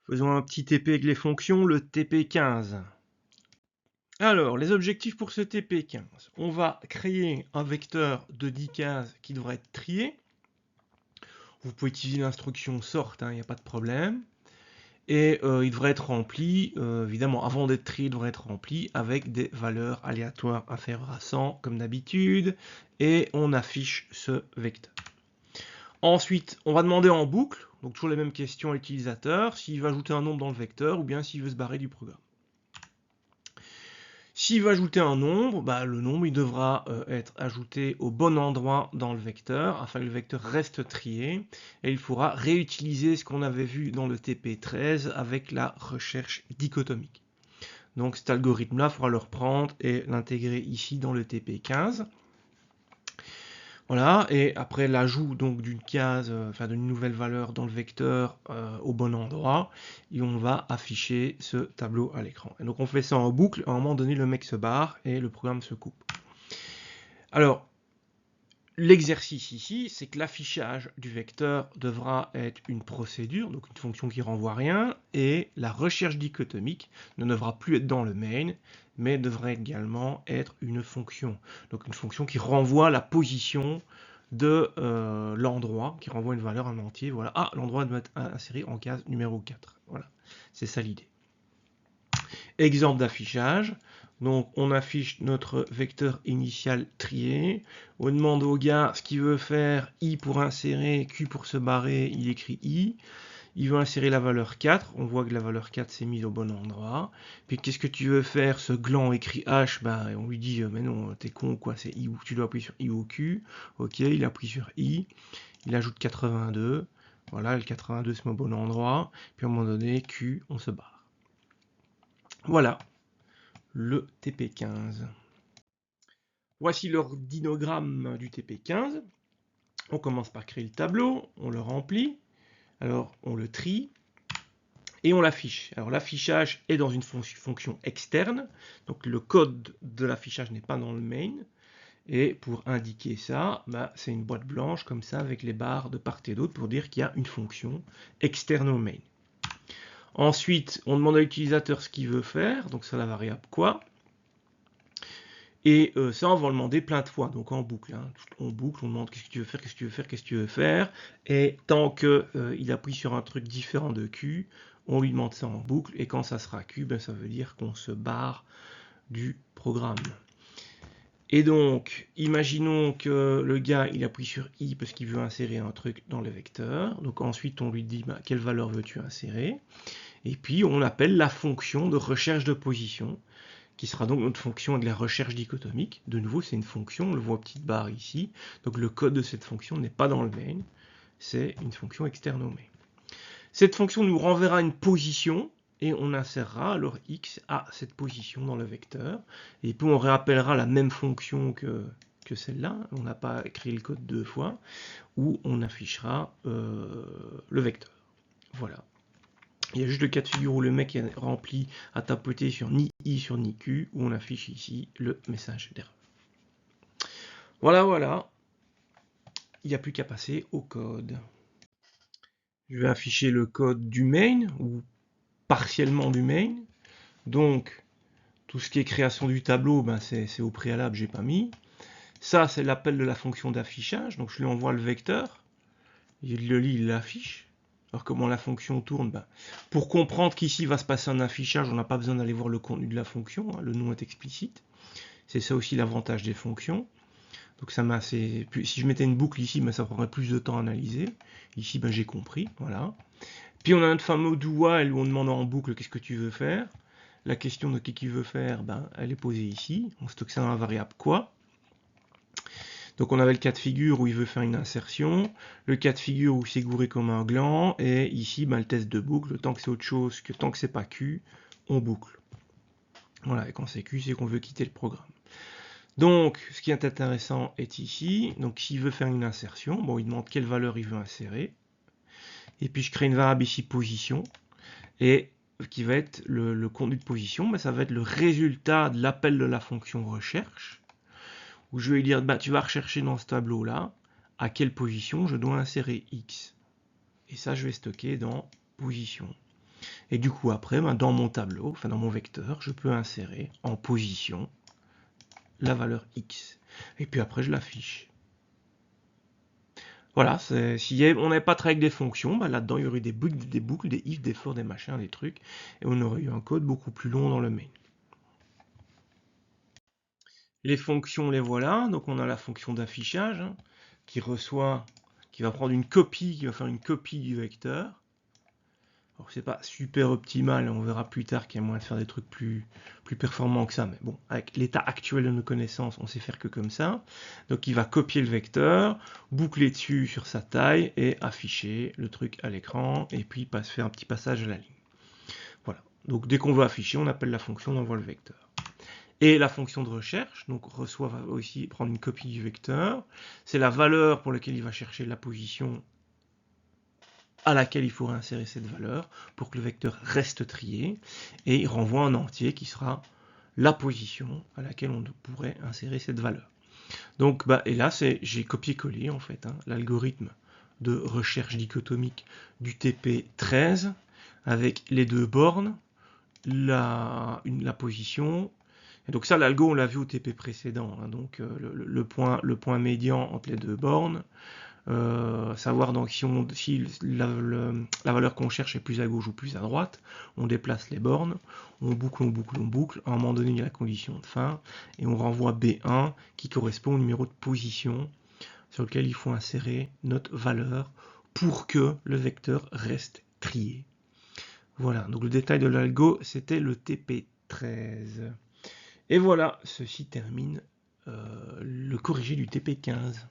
Faisons un petit TP avec les fonctions, le TP15. Alors, les objectifs pour ce TP15. On va créer un vecteur de 10 cases qui devrait être trié. Vous pouvez utiliser l'instruction sort, il n'y a pas de problème. Et il devrait être rempli, évidemment, avant d'être trié, il devrait être rempli avec des valeurs aléatoires inférieures à 100, comme d'habitude. Et on affiche ce vecteur. Ensuite, on va demander en boucle, donc toujours les mêmes questions à l'utilisateur, s'il veut ajouter un nombre dans le vecteur ou bien s'il veut se barrer du programme. S'il veut ajouter un nombre, le nombre il devra être ajouté au bon endroit dans le vecteur afin que le vecteur reste trié et il faudra réutiliser ce qu'on avait vu dans le TP13 avec la recherche dichotomique. Donc cet algorithme-là, il faudra le reprendre et l'intégrer ici dans le TP15. Voilà, et après l'ajout donc d'une case, d'une nouvelle valeur dans le vecteur au bon endroit, et on va afficher ce tableau à l'écran. Et donc on fait ça en boucle, à un moment donné le mec se barre et le programme se coupe. Alors, l'exercice ici, c'est que l'affichage du vecteur devra être une procédure, donc une fonction qui renvoie rien, et la recherche dichotomique ne devra plus être dans le main, mais devrait également être une fonction. Donc une fonction qui renvoie la position de l'endroit, qui renvoie une valeur en entier. Voilà, ah, l'endroit doit être inséré en case numéro 4. Voilà, c'est ça l'idée. Exemple d'affichage. Donc on affiche notre vecteur initial trié. On demande au gars ce qu'il veut faire, i pour insérer, q pour se barrer, il écrit i. Il veut insérer la valeur 4, on voit que la valeur 4 s'est mise au bon endroit. Puis qu'est-ce que tu veux faire? Ce gland écrit H, on lui dit mais non, t'es con ou quoi, c'est I, tu dois appuyer sur I ou Q. Ok, il appuie sur I, il ajoute 82. Voilà, le 82 se met au bon endroit. Puis à un moment donné, Q, on se barre. Voilà, le TP15. Voici l'ordinogramme du TP15. On commence par créer le tableau, on le remplit, alors on le trie, et on l'affiche. Alors l'affichage est dans une fonction externe, donc le code de l'affichage n'est pas dans le main, et pour indiquer ça, c'est une boîte blanche comme ça avec les barres de part et d'autre pour dire qu'il y a une fonction externe au main. Ensuite, on demande à l'utilisateur ce qu'il veut faire, donc c'est la variable quoi, et ça on va le demander plein de fois, donc en boucle. On boucle, on demande qu'est-ce que tu veux faire, qu'est-ce que tu veux faire, qu'est-ce que tu veux faire, et tant qu'il appuie sur un truc différent de Q, on lui demande ça en boucle, et quand ça sera Q, ça veut dire qu'on se barre du programme. Et donc, imaginons que le gars, il appuie sur I parce qu'il veut insérer un truc dans le vecteur. Donc ensuite, on lui dit, quelle valeur veux-tu insérer? Et puis, on appelle la fonction de recherche de position, qui sera donc notre fonction avec la recherche dichotomique. De nouveau, c'est une fonction, on le voit en petite barre ici. Donc le code de cette fonction n'est pas dans le main, c'est une fonction externe au main. Cette fonction nous renverra une position, et on insérera alors x à cette position dans le vecteur. Et puis on réappellera la même fonction que celle-là, on n'a pas écrit le code deux fois, où on affichera le vecteur. Voilà. Il y a juste le cas de figure où le mec est rempli à tapoter sur ni i sur ni q, où on affiche ici le message d'erreur. Voilà, voilà. Il n'y a plus qu'à passer au code. Je vais afficher le code du main, ou partiellement du main. Donc, tout ce qui est création du tableau, c'est au préalable, j'ai pas mis. Ça, c'est l'appel de la fonction d'affichage. Donc, je lui envoie le vecteur. Il le lit, il l'affiche. Alors, comment la fonction tourne? Pour comprendre qu'ici va se passer un affichage, on n'a pas besoin d'aller voir le contenu de la fonction. Le nom est explicite. C'est ça aussi l'avantage des fonctions. Donc, si je mettais une boucle ici, ça prendrait plus de temps à analyser. Ici, j'ai compris. Voilà. Puis, on a notre fameux do while où on demande en boucle qu'est-ce que tu veux faire. La question de qui veut faire, elle est posée ici. On stocke ça dans la variable quoi. Donc on avait le cas de figure où il veut faire une insertion, le cas de figure où c'est gouré comme un gland, et ici le test de boucle, tant que c'est autre chose que tant que c'est pas Q, on boucle. Voilà, et quand c'est Q, c'est qu'on veut quitter le programme. Donc ce qui est intéressant est ici, donc s'il veut faire une insertion, il demande quelle valeur il veut insérer, et puis je crée une variable ici position, et qui va être le contenu de position, ça va être le résultat de l'appel de la fonction recherche, où je vais lui dire, tu vas rechercher dans ce tableau-là, à quelle position je dois insérer X. Et ça, je vais stocker dans position. Et du coup, après, ben, dans mon tableau, enfin dans mon vecteur, je peux insérer en position la valeur x. Et puis après, je l'affiche. Voilà, si on n'avait pas travaillé avec des fonctions, ben là-dedans, il y aurait des boucles, des if, des for, des machins, des trucs, et on aurait eu un code beaucoup plus long dans le main. Les fonctions, les voilà. Donc on a la fonction d'affichage hein, qui va prendre une copie, qui va faire une copie du vecteur. Alors c'est pas super optimal, on verra plus tard qu'il y a moyen de faire des trucs plus performants que ça, mais bon, avec l'état actuel de nos connaissances, on sait faire que comme ça. Donc il va copier le vecteur, boucler dessus sur sa taille et afficher le truc à l'écran, et puis faire un petit passage à la ligne. Voilà. Donc dès qu'on veut afficher, on appelle la fonction, on envoie le vecteur. Et la fonction de recherche, donc reçoit va aussi prendre une copie du vecteur. C'est la valeur pour laquelle il va chercher la position à laquelle il faudra insérer cette valeur pour que le vecteur reste trié. Et il renvoie un entier qui sera la position à laquelle on pourrait insérer cette valeur. Donc, et là, j'ai copié-collé en fait l'algorithme de recherche dichotomique du TP13 avec les deux bornes, la position. Et donc ça, l'algo, on l'a vu au TP précédent. Hein, donc le point médian entre les deux bornes. Savoir donc si la valeur qu'on cherche est plus à gauche ou plus à droite. On déplace les bornes. On boucle, on boucle, on boucle. À un moment donné, il y a la condition de fin. Et on renvoie B1 qui correspond au numéro de position sur lequel il faut insérer notre valeur pour que le vecteur reste trié. Voilà, donc le détail de l'algo, c'était le TP13. Et voilà, ceci termine le corrigé du TP15.